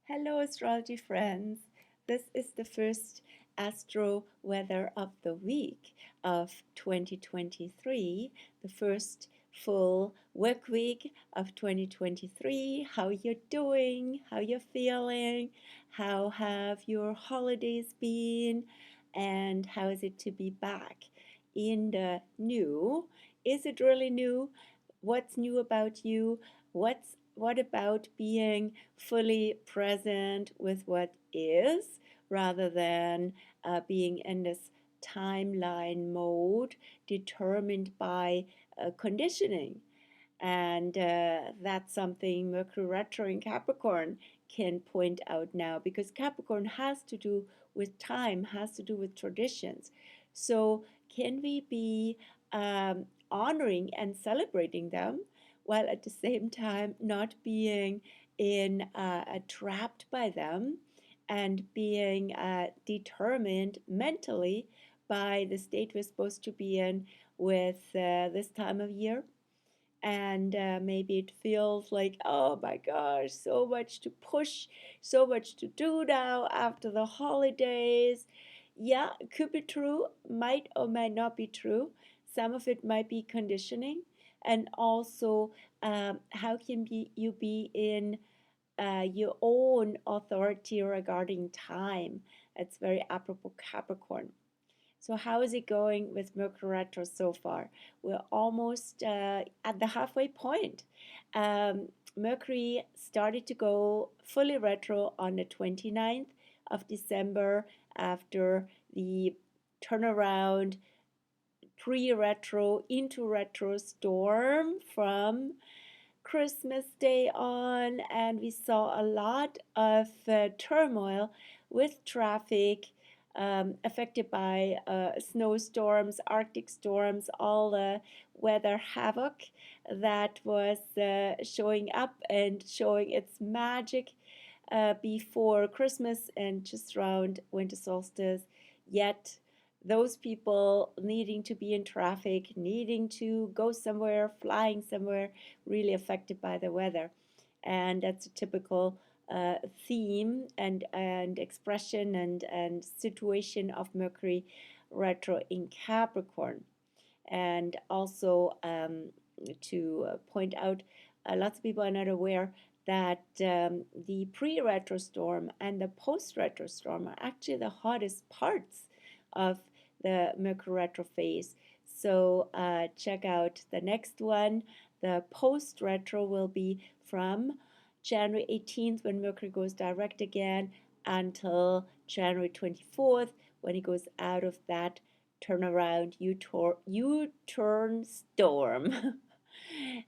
Hello, astrology friends. This is the first Astro Weather of the Week of 2023, the first full work week of 2023. How you're doing? How you're feeling? How have your holidays been? And how is it to be back in the new? Is it really new? What's new about you? What about being fully present with what is rather than being in this timeline mode determined by conditioning? And that's something Mercury retro in Capricorn can point out now, because Capricorn has to do with time, has to do with traditions. So can we be honoring and celebrating them while at the same time not being trapped by them and being determined mentally by the state we're supposed to be in with this time of year? And maybe it feels like, oh my gosh, so much to push, so much to do now after the holidays. Yeah, it could be true, might or might not be true. Some of it might be conditioning. And also, how can you be in your own authority regarding time? It's very apropos Capricorn. So how is it going with Mercury retro so far? We're almost at the halfway point. Mercury started to go fully retro on the 29th of December after the turnaround pre-retro into retro storm from Christmas Day on, and we saw a lot of turmoil with traffic affected by snowstorms, Arctic storms, all the weather havoc that was showing up and showing its magic before Christmas and just around winter solstice. Yet those people needing to be in traffic, needing to go somewhere, flying somewhere, really affected by the weather. And that's a typical theme and expression and situation of Mercury retro in Capricorn. And also to point out, lots of people are not aware that the pre-retro storm and the post-retro storm are actually the hottest parts of the Mercury retro phase. So check out the next one. The post-retro will be from January 18th, when Mercury goes direct again, until January 24th, when it goes out of that turnaround U-turn storm.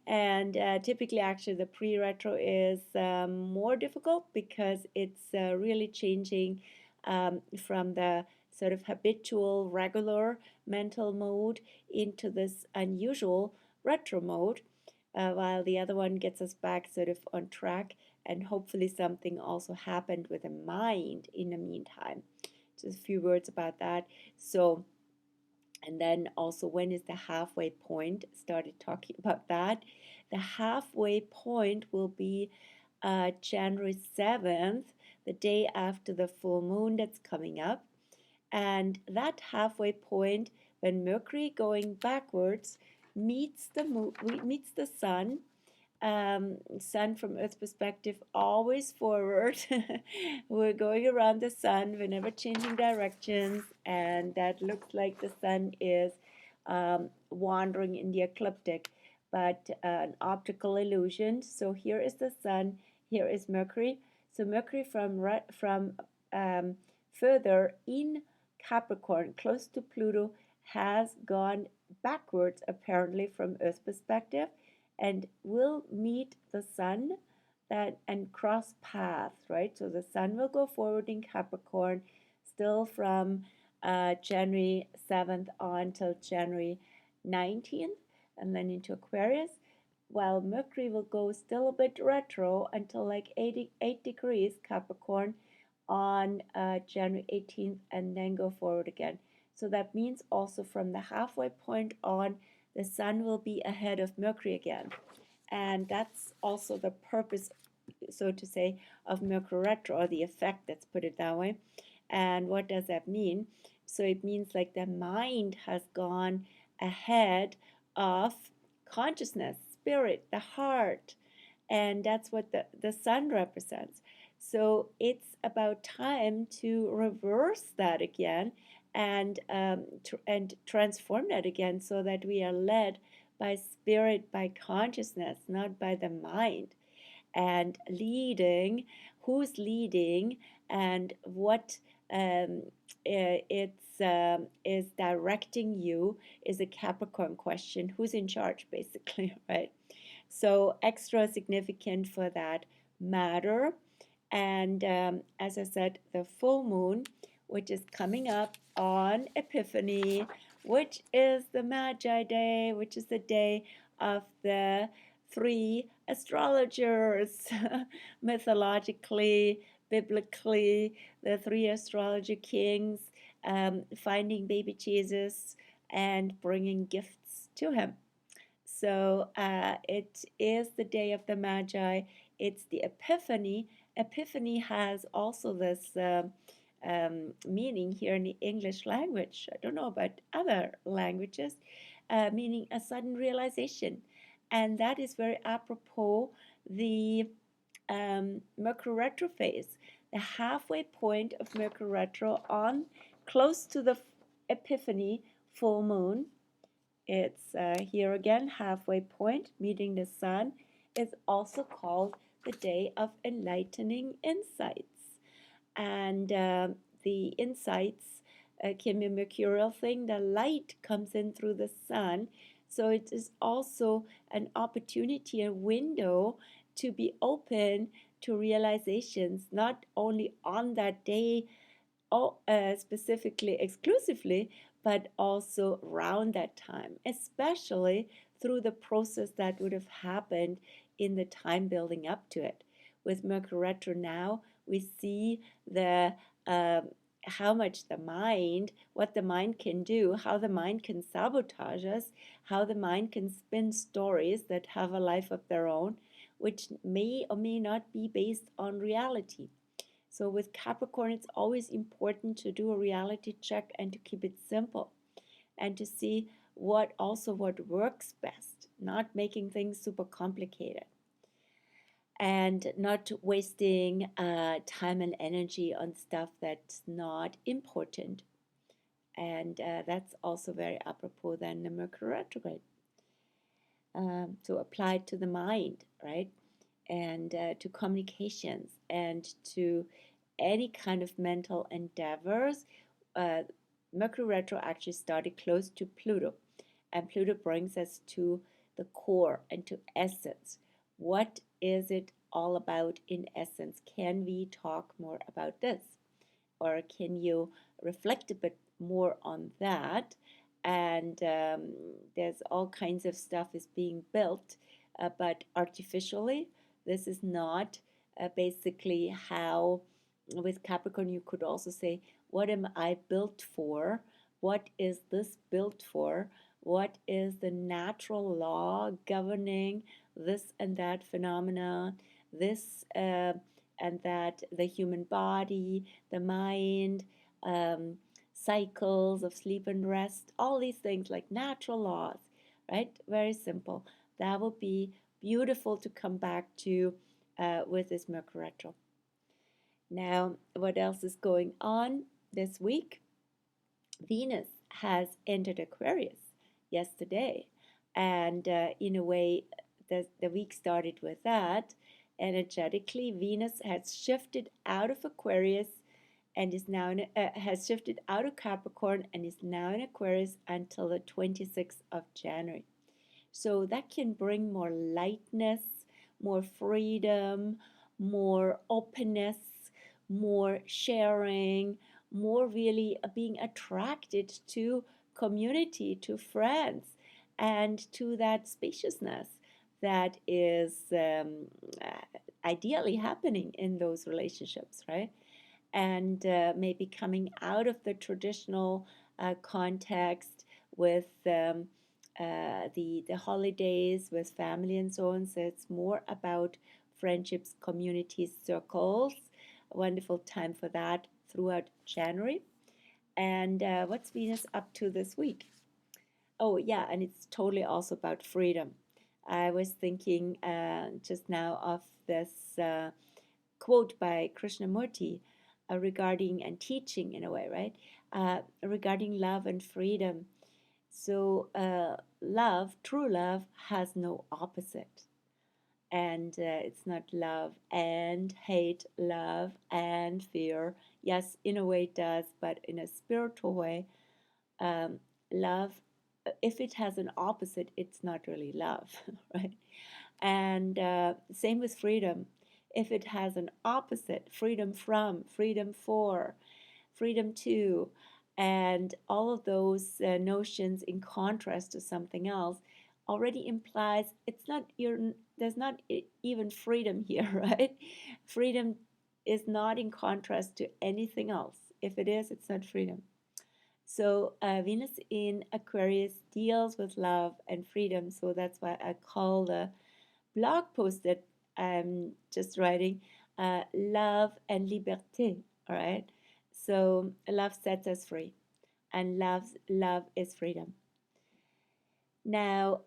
And typically, actually, the pre-retro is more difficult because it's really changing from the sort of habitual, regular mental mode into this unusual retro mode, while the other one gets us back sort of on track, and hopefully something also happened with the mind in the meantime. Just a few words about that. So, and then also, when is the halfway point? Started talking about that. The halfway point will be January 7th, the day after the full moon that's coming up. And that halfway point, when Mercury going backwards meets the sun. Sun from Earth's perspective, always forward. We're going around the sun, we're never changing directions, and that looks like the sun is wandering in the ecliptic, but an optical illusion. So here is the sun, here is Mercury. So Mercury from further in Capricorn, close to Pluto, has gone backwards apparently from Earth's perspective, and will meet the sun and cross paths, right? So the sun will go forward in Capricorn still from January 7th on till January 19th, and then into Aquarius, while Mercury will go still a bit retro until like 88 degrees Capricorn on January 18th, and then go forward again. So that means also from the halfway point on, the sun will be ahead of Mercury again. And that's also the purpose so to say, of Mercury retro, or the effect, let's put it that way. And what does that mean? So it means like the mind has gone ahead of consciousness, spirit, the heart, and that's what the sun represents. So it's about time to reverse that again, and transform that again, so that we are led by spirit, by consciousness, not by the mind. And leading, who's leading, and what is directing you is a Capricorn question. Who's in charge, basically, right? So extra significant for that matter. And as I said, the full moon, which is coming up on Epiphany, which is the Magi Day, which is the day of the three astrologers, mythologically, biblically, the three astrologer kings, finding baby Jesus and bringing gifts to him. So it is the day of the Magi. It's the Epiphany. Epiphany has also this meaning here in the English language. I don't know about other languages, meaning a sudden realization. And that is very apropos the Mercury retro phase, the halfway point of Mercury retro on close to the Epiphany full moon. It's here again, halfway point, meeting the sun, is also called the day of enlightening insights. And the insights can be a mercurial thing. The light comes in through the sun. So it is also an opportunity, a window to be open to realizations, not only on that day, specifically, exclusively, but also around that time, especially through the process that would have happened in the time building up to it. With Mercury retro now, we see the how much the mind, what the mind can do, how the mind can sabotage us, how the mind can spin stories that have a life of their own, which may or may not be based on reality. So with Capricorn, it's always important to do a reality check and to keep it simple, and to see what works best, not making things super complicated, and not wasting time and energy on stuff that's not important. And that's also very apropos then the Mercury retrograde. So applied to the mind, right? And to communications and to any kind of mental endeavors. Mercury retro actually started close to Pluto, and Pluto brings us to the core and to essence. What is it all about in essence? Can we talk more about this? Or can you reflect a bit more on that? And there's all kinds of stuff is being built, but artificially. This is not basically how, with Capricorn, you could also say, what am I built for? What is this built for? What is the natural law governing this and that phenomena, this and that, the human body, the mind, cycles of sleep and rest, all these things like natural laws, right? Very simple. That will be beautiful to come back to with this Mercury retro. Now, what else is going on this week? Venus has entered Aquarius yesterday, and in a way, the week started with that. Energetically, Venus has shifted out of Aquarius and is now has shifted out of Capricorn and is now in Aquarius until the 26th of January. So that can bring more lightness, more freedom, more openness, more sharing, more really being attracted to community, to friends, and to that spaciousness that is ideally happening in those relationships, right? And maybe coming out of the traditional context with the holidays with family and so on. So it's more about friendships, communities, circles. A wonderful time for that throughout January. And what's Venus up to this week? Oh, yeah, and it's totally also about freedom. I was thinking just now of this quote by Krishnamurti regarding and teaching in a way, right? Regarding love and freedom. So, love, true love, has no opposite. And it's not love and hate, love and fear. Yes, in a way it does, but in a spiritual way, um, love, if it has an opposite, it's not really love, right? And same with freedom. If it has an opposite, freedom from, freedom for, freedom to, and all of those notions in contrast to something else, already implies it's not there's not even freedom here, right? Freedom is not in contrast to anything else. If it is, it's not freedom. So Venus in Aquarius deals with love and freedom. So that's why I call the blog post that I'm just writing Love and Liberté. All right. So love sets us free, and love is freedom. Now,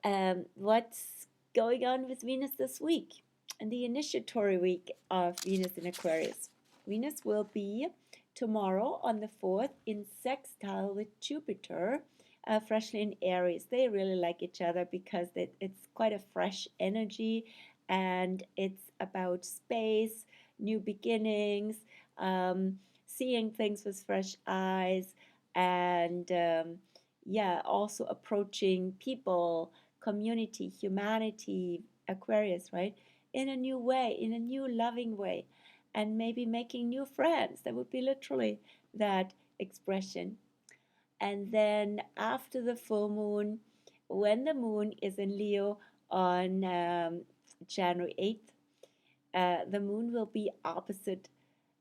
what's going on with Venus this week? And the initiatory week of Venus in Aquarius. Venus will be tomorrow on the 4th in sextile with Jupiter, freshly in Aries. They really like each other because it's quite a fresh energy, and it's about space, new beginnings, seeing things with fresh eyes, and yeah, also approaching people, community, humanity, Aquarius, right? In a new way, in a new loving way, and maybe making new friends. That would be literally that expression. And then after the full moon, when the moon is in Leo on January 8th, the moon will be opposite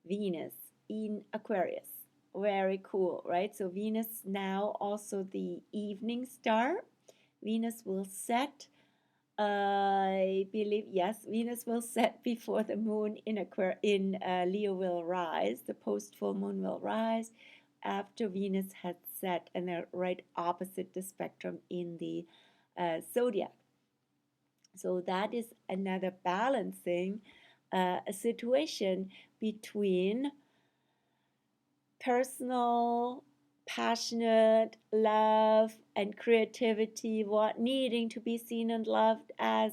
Venus in Aquarius. Very cool, right? So Venus now also the evening star. Venus will set, I believe, yes, Venus will set before the moon in Leo will rise. The post full moon will rise after Venus has set, and they're right opposite the spectrum in the zodiac. So that is another balancing a situation between personal, passionate love and creativity, needing to be seen and loved as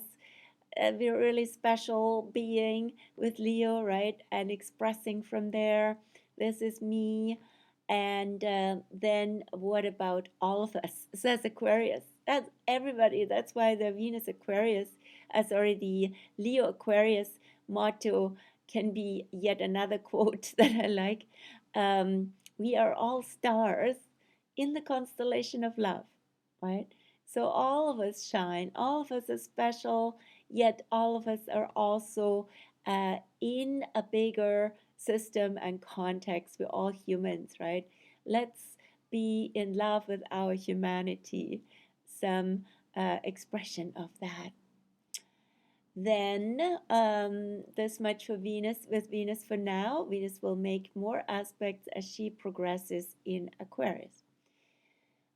a really special being with Leo, right? And expressing from there, this is me. And then what about all of us? Says Aquarius. That's everybody. That's why the Venus Aquarius, sorry, the Leo Aquarius motto can be yet another quote that I like. We are all stars in the constellation of love, right? So all of us shine, all of us are special, yet all of us are also in a bigger system and context. We're all humans, right? Let's be in love with our humanity. Some expression of that. Then this much for Venus. With Venus for now, Venus will make more aspects as she progresses in Aquarius.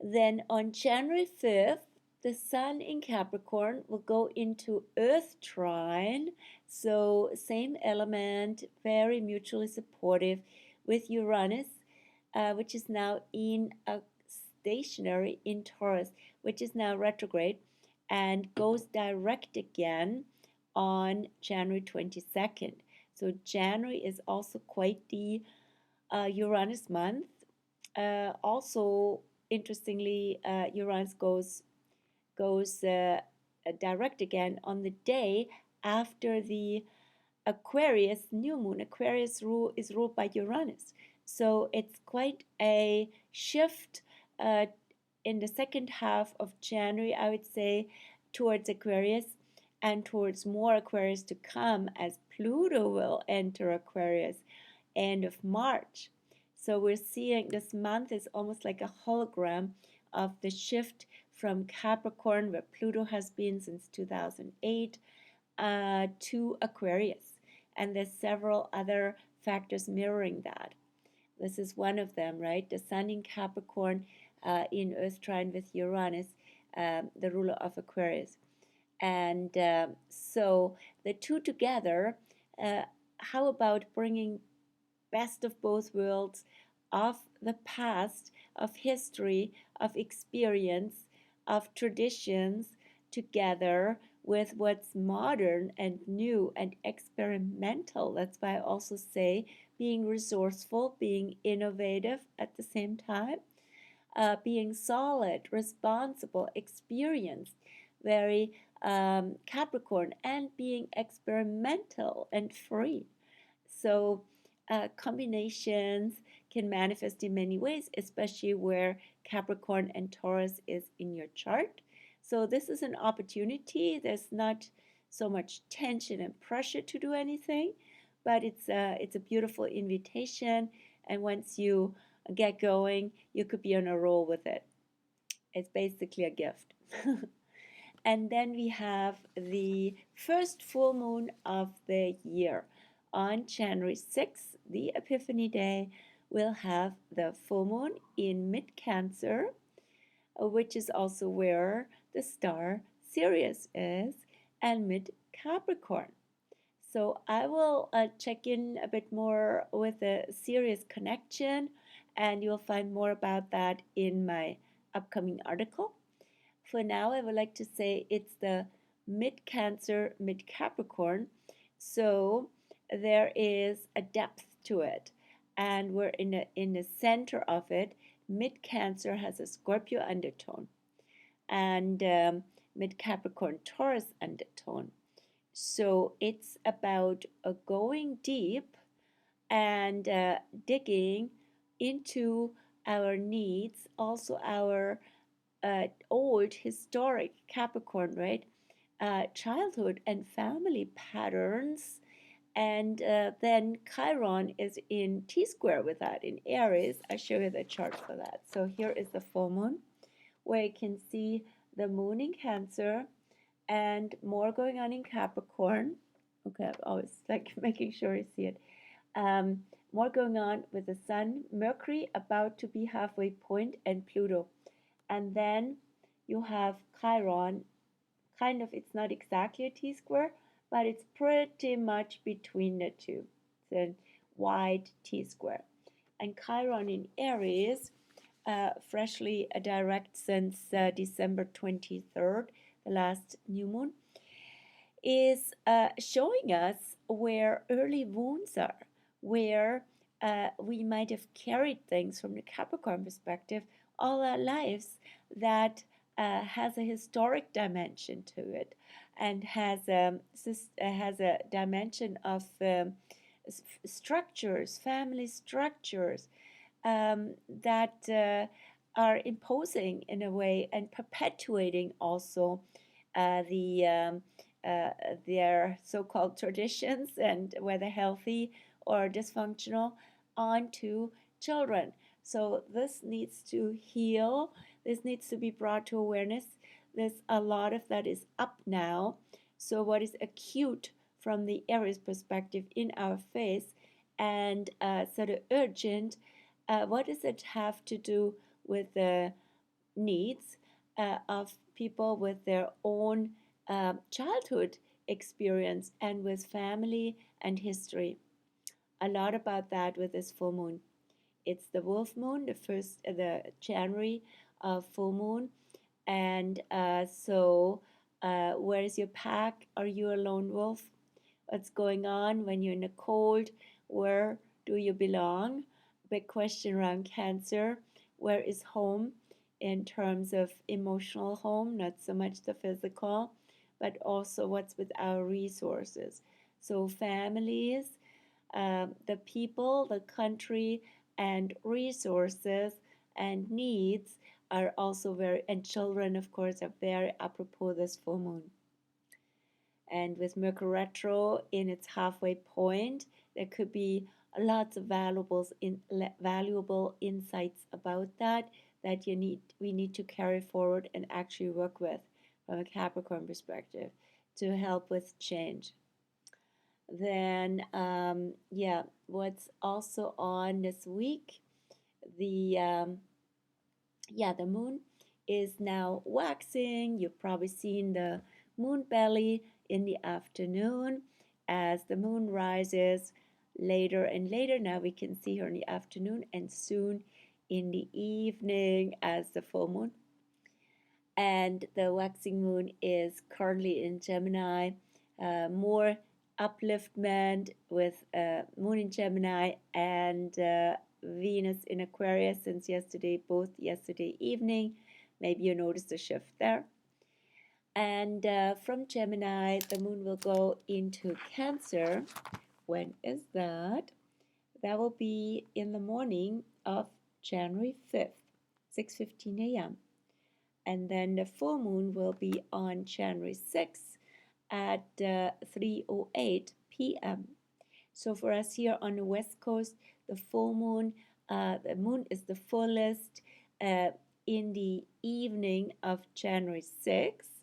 Then on January 5th, the Sun in Capricorn will go into Earth trine, so same element, very mutually supportive with Uranus, which is now in a stationary in Taurus, which is now retrograde and goes direct again on January 22nd. So January is also quite the Uranus month. Also, interestingly, Uranus goes direct again on the day after the Aquarius new moon. Aquarius is ruled by Uranus, so it's quite a shift in the second half of January, I would say, towards Aquarius, and towards more Aquarius to come as Pluto will enter Aquarius end of March. So we're seeing this month is almost like a hologram of the shift from Capricorn, where Pluto has been since 2008, to Aquarius. And there's several other factors mirroring that. This is one of them, right? The Sun in Capricorn in Earth trine with Uranus, the ruler of Aquarius. And so the two together, how about bringing best of both worlds of the past, of history, of experience, of traditions together with what's modern and new and experimental. That's why I also say being resourceful, being innovative at the same time, being solid, responsible, experienced, very Capricorn, and being experimental and free. So combinations can manifest in many ways, especially where Capricorn and Taurus is in your chart. So this is an opportunity. There's not so much tension and pressure to do anything, but it's a beautiful invitation. And once you get going, you could be on a roll with it. It's basically a gift. And then we have the first full moon of the year. On January 6th, the Epiphany Day, we'll have the full moon in mid-Cancer, which is also where the star Sirius is, and mid-Capricorn. So I will check in a bit more with the Sirius connection, and you'll find more about that in my upcoming article. For now, I would like to say it's the mid-Cancer, mid-Capricorn. So there is a depth to it. And we're in the center of it. Mid-Cancer has a Scorpio undertone. And mid-Capricorn, Taurus undertone. So it's about going deep and digging into our needs, also our old historic Capricorn, right? Childhood and family patterns. And then Chiron is in T square with that in Aries. I'll show you the chart for that. So here is the full moon, where you can see the moon in Cancer and more going on in Capricorn. Okay, I'm always like making sure you see it. More going on with the Sun, Mercury about to be halfway point, and Pluto. And then you have Chiron, kind of, it's not exactly a T square, but it's pretty much between the two. It's a wide T square. And Chiron in Aries, freshly direct since December 23rd, the last new moon, is showing us where early wounds are, where we might have carried things from the Capricorn perspective all our lives that has a historic dimension to it and has a dimension of structures, family structures that are imposing in a way and perpetuating also their so-called traditions, and whether healthy or dysfunctional, onto children. So this needs to heal. This needs to be brought to awareness. There's a lot of that is up now. So what is acute from the Aries perspective in our face and sort of urgent, what does it have to do with the needs of people with their own childhood experience and with family and history? A lot about that with this full moon. It's the wolf moon, the January full moon, and so where is your pack? Are you a lone wolf? What's going on when you're in the cold? Where do you belong? Big question around Cancer. Where is home in terms of emotional home, not so much the physical, but also what's with our resources. So families, the people, the country, and resources and needs are also very, and children, of course, are very apropos this full moon. And with Mercury retro in its halfway point, there could be lots of valuable insights about that we need to carry forward and actually work with from a Capricorn perspective. to help with change. Then, yeah, what's also on this week? The yeah, the moon is now waxing. You've probably seen the moon belly in the afternoon as the moon rises later and later. Now we can see her in the afternoon and soon in the evening as the full moon. And the waxing moon is currently in Gemini, more upliftment with moon in Gemini and Venus in Aquarius since yesterday, both yesterday evening. Maybe you noticed a shift there. And from Gemini, the moon will go into Cancer. When is that? That will be in the morning of January 5th, 6:15 a.m. And then the full moon will be on January 6th at 3:08 p.m. So for us here on the West Coast, the full moon, the moon is the fullest in the evening of January 6th,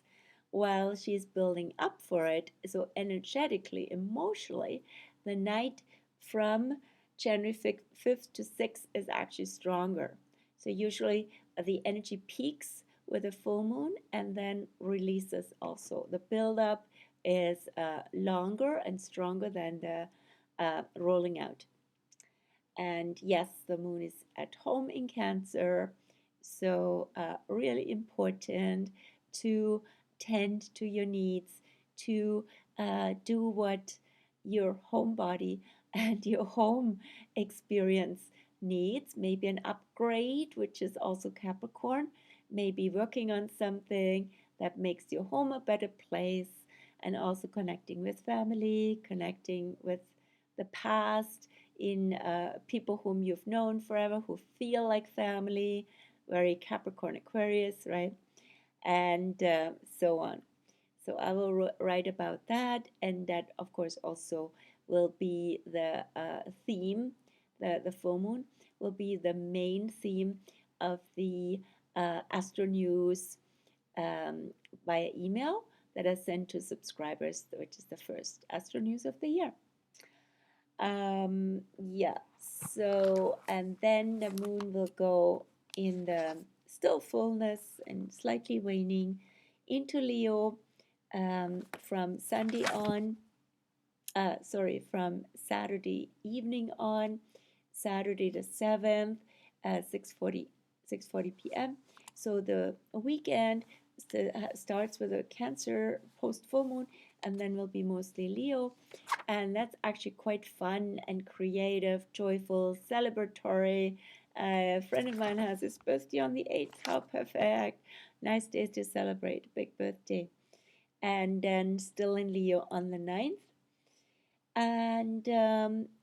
while she's building up for it. So energetically, emotionally, the night from January 5th to 6th is actually stronger. So usually the energy peaks with a full moon and then releases also. The buildup is longer and stronger than the rolling out. And yes, the moon is at home in Cancer, so really important to tend to your needs, to do what your home body and your home experience needs. Maybe an upgrade, which is also Capricorn, maybe working on something that makes your home a better place, and also connecting with family, connecting with the past, in people whom you've known forever, who feel like family, very Capricorn Aquarius, right? And so on. So I will write about that, and that, of course, also will be the theme. The full moon will be the main theme of the Astro News via email that I send to subscribers, which is the first Astro News of the year. Yeah, so, and then the moon will go in the still fullness and slightly waning into Leo from Sunday on, from Saturday evening on, Saturday the 7th, 6:40 p.m. So the weekend starts with a Cancer post full moon, and then will be mostly Leo, and that's actually quite fun and creative, joyful, celebratory. A friend of mine has his birthday on the 8th. How perfect! Nice days to celebrate, big birthday. And then still in Leo on the 9th. And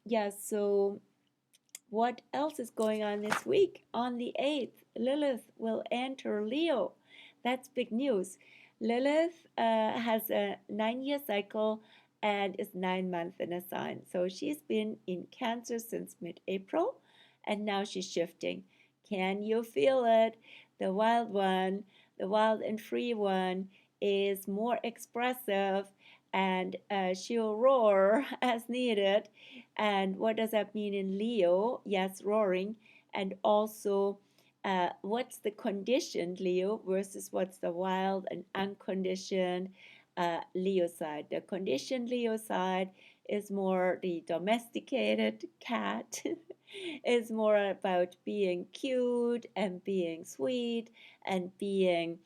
yeah, so what else is going on this week? On the 8th, Lilith will enter Leo. That's big news. Lilith has a 9-year cycle and is 9 months in a sign. So she's been in Cancer since mid-April, and now she's shifting. Can you feel it? The wild one, the wild and free one, is more expressive, and she'll roar as needed. And what does that mean in Leo? Yes, roaring. And also, what's the conditioned Leo versus what's the wild and unconditioned Leo side? The conditioned Leo side is more the domesticated cat, is more about being cute and being sweet and being,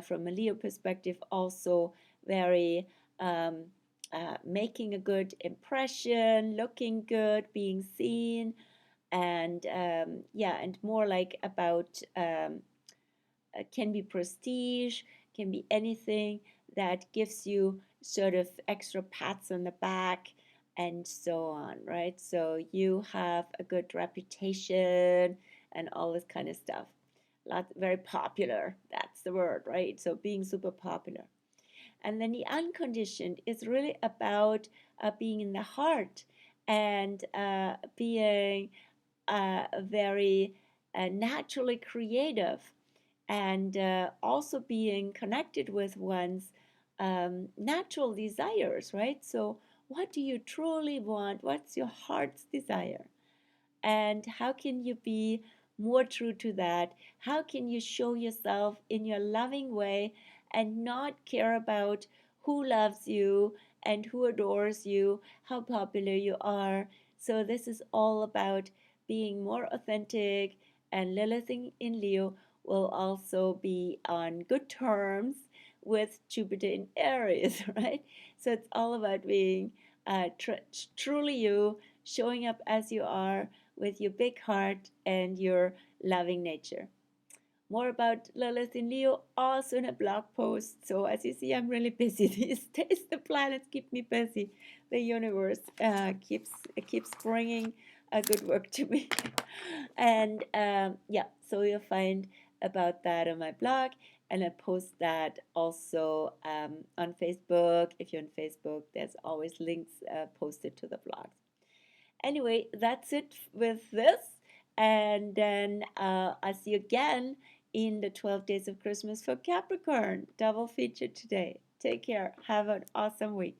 from a Leo perspective, also very making a good impression, looking good, being seen, and yeah, and more like about can be prestige, can be anything that gives you sort of extra pats on the back and so on, right? So you have a good reputation and all this kind of stuff. Very popular, that's the word, right? So being super popular. And then the unconditioned is really about being in the heart and being very naturally creative, and also being connected with one's natural desires, right? So, what do you truly want? What's your heart's desire? And how can you be more true to that? How can you show yourself in your loving way and not care about who loves you and who adores you, how popular you are? So, this is all about being more authentic, and Lilith in Leo will also be on good terms with Jupiter in Aries, right? So, it's all about being truly you, showing up as you are with your big heart and your loving nature. More about Lilith in Leo also in a blog post. So as you see, I'm really busy these days. The planets keep me busy. The universe keeps bringing a good work to me. And yeah, so you'll find about that on my blog, and I post that also on Facebook. If you're on Facebook, there's always links posted to the blogs. Anyway, that's it with this. And then I'll see you again in the 12 days of Christmas for Capricorn. Double feature today. Take care. Have an awesome week.